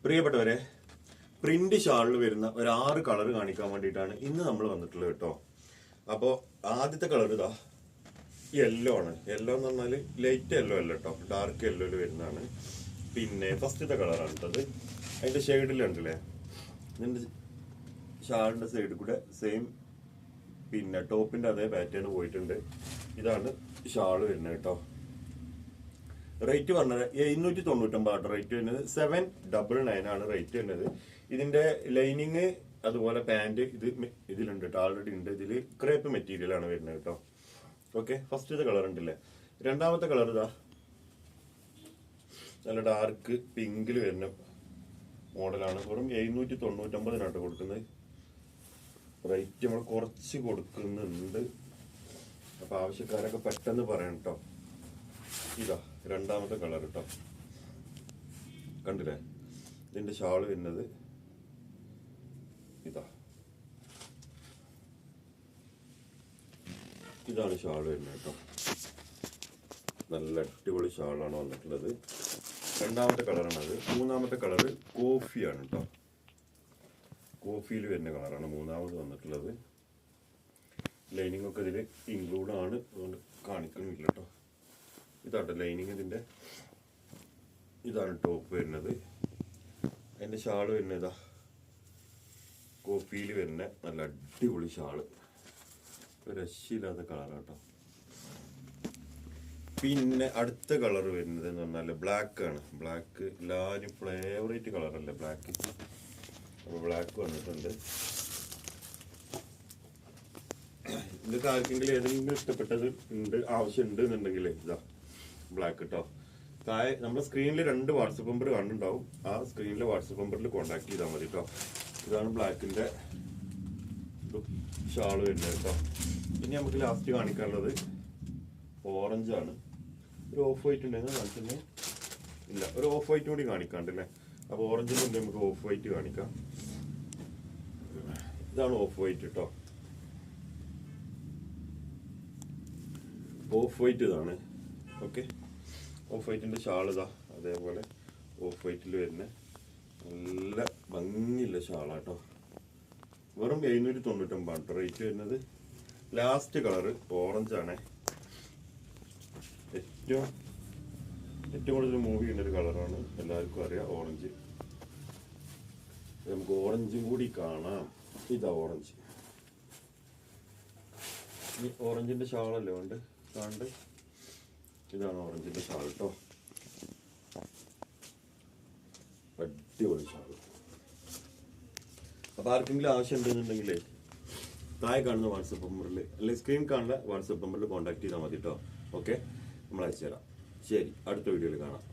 പ്രിയപ്പെട്ടവരെ, പ്രിന്റ് ഷാളിൽ വരുന്ന ഒരു 6 കളർ കാണിക്കാൻ വേണ്ടിയിട്ടാണ് ഇന്ന് നമ്മൾ വന്നിട്ടുള്ളത് കേട്ടോ. അപ്പോൾ ആദ്യത്തെ കളർ ഇതാ യെല്ലോ ആണ്. യെല്ലോ എന്ന് പറഞ്ഞാൽ ലൈറ്റ് യെല്ലോ അല്ല കേട്ടോ, ഡാർക്ക് യെല്ലോയിൽ വരുന്നതാണ്. പിന്നെ ഫസ്റ്റത്തെ കളറാണ് ഇട്ടത്. അതിന്റെ ഷെയ്ഡിലുണ്ടല്ലേ, ഇതിന്റെ ഷാളിന്റെ സൈഡിൽ കൂടെ സെയിം പിന്നെ ടോപ്പിന്റെ അതേ പാറ്റേൺ പോയിട്ടുണ്ട്. ഇതാണ് ഷാള് വരുന്നത് കേട്ടോ. റേറ്റ് പറഞ്ഞത് 799 റേറ്റ് വരുന്നത്. 799 ആണ് റേറ്റ് വരുന്നത്. ഇതിന്റെ ലൈനിങ് അതുപോലെ പാന്റ് ഇതിലുണ്ട് കേട്ടോ, ആൾറെഡി ഉണ്ട്. ഇതിൽ ക്രേപ്പ് മെറ്റീരിയൽ ആണ് വരുന്നത് കേട്ടോ. ഓക്കെ, ഫസ്റ്റത്തെ കളർ ഉണ്ടല്ലേ. രണ്ടാമത്തെ കളർ ഇതാ നല്ല ഡാർക്ക് പിങ്കിൽ വരുന്ന മോഡലാണ്. വെറും 799 കൊടുക്കുന്നത്. റേറ്റ് നമ്മൾ കുറച്ച് കൊടുക്കുന്നുണ്ട്, അപ്പൊ ആവശ്യക്കാരൊക്കെ പെട്ടെന്ന് പറയണം കേട്ടോ. ഇതാ രണ്ടാമത്തെ കളർ കേട്ടോ, കണ്ടില്ലേ. ഇതിന്റെ ഷാള് വരുന്നത് ഇതാണ് ഷാള് വരുന്നത് കേട്ടോ. നല്ല അടിപൊളി ഷാളാണ് വന്നിട്ടുള്ളത്. രണ്ടാമത്തെ കളറാണത്. മൂന്നാമത്തെ കളറ് കോഫിയാണ് കേട്ടോ. കോഫിയിൽ വരുന്ന കളറാണ് മൂന്നാമത് വന്നിട്ടുള്ളത്. ലൈനിങ് ഒക്കെ ഇതിൽ ഇൻക്ലൂഡ് ആണ്, അതുകൊണ്ട് കാണിക്കുന്നില്ല കേട്ടോ. ഇതാട്ടോ ലൈനിങ്. ഇതിന്റെ ഇതാണ് ടോപ്പ് വരുന്നത്. അതിന്റെ ഷാള് വരുന്നത് ഇതാ കോഫിയിൽ വരുന്ന നല്ല അടിപൊളി ഷാള്, രക്ഷയില്ലാത്ത കളറാട്ടോ. പിന്നെ അടുത്ത കളർ വരുന്നത് എന്ന് പറഞ്ഞാൽ ബ്ലാക്ക് ആണ്. ബ്ലാക്ക് എല്ലാവരും ഫേവറേറ്റ് കളറല്ലേ ബ്ലാക്ക്. അപ്പോൾ ബ്ലാക്ക് വന്നിട്ടുണ്ട്. ഇതൊക്കെ ആർക്കെങ്കിലും ഏതെങ്കിലും ഇഷ്ടപ്പെട്ടത് ആവശ്യമുണ്ട് എന്നുണ്ടെങ്കിൽ ഇതാ ബ്ലാക്ക് കേട്ടോ. താഴെ നമ്മുടെ സ്ക്രീനിൽ 2 വാട്സപ്പ് നമ്പർ കണ്ടുണ്ടാവും. ആ സ്ക്രീനിലെ വാട്സപ്പ് നമ്പറിൽ കോൺടാക്ട് ചെയ്താൽ മതി കേട്ടോ. ഇതാണ് ബ്ലാക്കിന്റെ ഷാള് വരുന്നത് കേട്ടോ. ഇനി നമുക്ക് ലാസ്റ്റ് കാണിക്കാനുള്ളത് ഓറഞ്ച് ആണ്. ഒരു ഓഫ് വൈറ്റ് ഉണ്ടെങ്കിൽ കാണിച്ചത് ഇല്ല, ഒരു ഓഫ് വൈറ്റ് കൂടി കാണിക്കാണ്ടല്ലേ. അപ്പൊ ഓറഞ്ചിന് മുന്നേ നമുക്ക് ഓഫ് വൈറ്റ് കാണിക്കാം. ഇതാണ് ഓഫ് വൈറ്റ് കേട്ടോ. ഓഫ് വൈറ്റ് ഇതാണ്. ഓക്കെ, ഓഫ് വൈറ്റിന്റെ ഷാൾ ഇതാ അതേപോലെ ഓഫ് വൈറ്റിൽ വരുന്ന നല്ല ഭംഗിയുള്ള ഷാളാട്ടോ. വെറും 799 റേറ്റ് വരുന്നത്. ലാസ്റ്റ് കളറ് ഓറഞ്ച് ആണ്. ഏറ്റവും കൂടുതൽ മൂവ് ചെയ്യുന്ന ഒരു കളറാണ്, എല്ലാവർക്കും അറിയാം ഓറഞ്ച്. നമുക്ക് ഓറഞ്ചും കൂടി കാണാം. ഇതാ ഓറഞ്ച്. ഈ ഓറഞ്ചിന്റെ ഷാളല്ലേ ഉണ്ട് കാണ്ട്. ഇതാണ് ഓറഞ്ചിന്റെ ഷാൾ കേട്ടോ. അടിപൊളി ഷാൾ. അപ്പൊ ആർക്കെങ്കിലും ആവശ്യം ഉണ്ടെന്നുണ്ടെങ്കിലേ താഴെ കാണുന്ന വാട്സപ്പ് നമ്പറിൽ അല്ലെങ്കിൽ സ്ക്രീൻ കാണുന്ന വാട്സപ്പ് നമ്പറിൽ കോൺടാക്ട് ചെയ്താൽ മതി കേട്ടോ. ഓക്കെ, നമ്മൾ അയച്ചു തരാം. ശരി, അടുത്ത വീഡിയോയിൽ കാണാം.